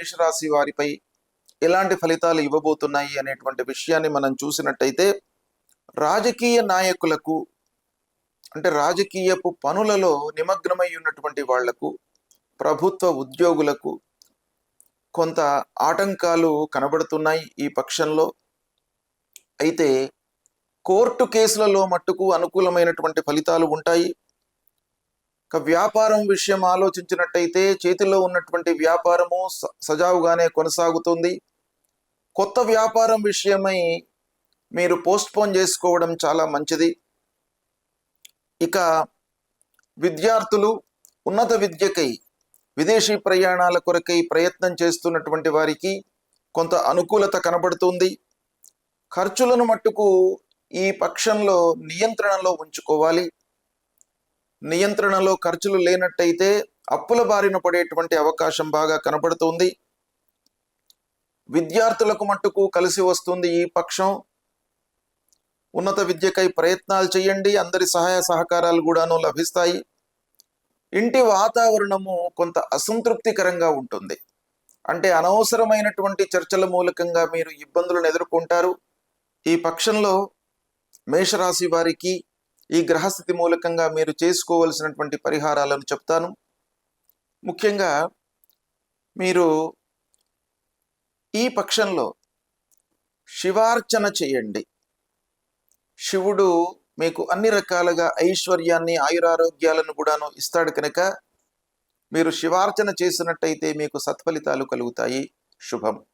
మేషరాశి వారిపై ఎలాంటి ఫలితాలు ఇవ్వబోతున్నాయి అనేటువంటి విషయాన్ని మనం చూసినట్టయితే, రాజకీయ నాయకులకు అంటే రాజకీయపు పనులలో నిమగ్నమై ఉన్నటువంటి వాళ్లకు, ప్రభుత్వ ఉద్యోగులకు కొంత ఆటంకాలు కనబడుతున్నాయి ఈ పక్షంలో. అయితే కోర్టు కేసులలో మట్టుకు అనుకూలమైనటువంటి ఫలితాలు ఉంటాయి. వ్యాపారం విషయం ఆలోచించినట్టయితే చేతిలో ఉన్నటువంటి వ్యాపారము సజావుగానే కొనసాగుతుంది. కొత్త వ్యాపారం విషయమై మీరు పోస్ట్పోన్ చేసుకోవడం చాలా మంచిది. ఇక విద్యార్థులు ఉన్నత విద్యకై విదేశీ ప్రయాణాల కొరకై ప్రయత్నం చేస్తున్నటువంటి వారికి కొంత అనుకూలత కనబడుతుంది. ఖర్చులను మట్టుకు ఈ పక్షంలో నియంత్రణలో ఉంచుకోవాలి. నియంత్రణలో ఖర్చులు లేనట్టయితే అప్పుల బారిన పడేటువంటి అవకాశం బాగా కనబడుతుంది. విద్యార్థులకు మట్టుకు కలిసి వస్తుంది ఈ పక్షం. ఉన్నత విద్యకై ప్రయత్నాలు చేయండి, అందరి సహాయ సహకారాలు కూడాను లభిస్తాయి. ఇంటి వాతావరణము కొంత అసంతృప్తికరంగా ఉంటుంది. అంటే అనవసరమైనటువంటి చర్చల మూలకంగా మీరు ఇబ్బందులను ఎదుర్కొంటారు. ఈ పక్షంలో మేషరాశి వారికి ఈ గ్రహస్థితి మూలకంగా మీరు చేసుకోవలసినటువంటి పరిహారాలను చెప్తాను. ముఖ్యంగా మీరు ఈ పక్షంలో శివార్చన చేయండి. శివుడు మీకు అన్ని రకాలుగా ఐశ్వర్యాన్ని, ఆయురారోగ్యాలను కూడాను ఇస్తాడు కనుక మీరు శివార్చన చేసినట్టయితే మీకు సత్ఫలితాలు కలుగుతాయి. శుభం.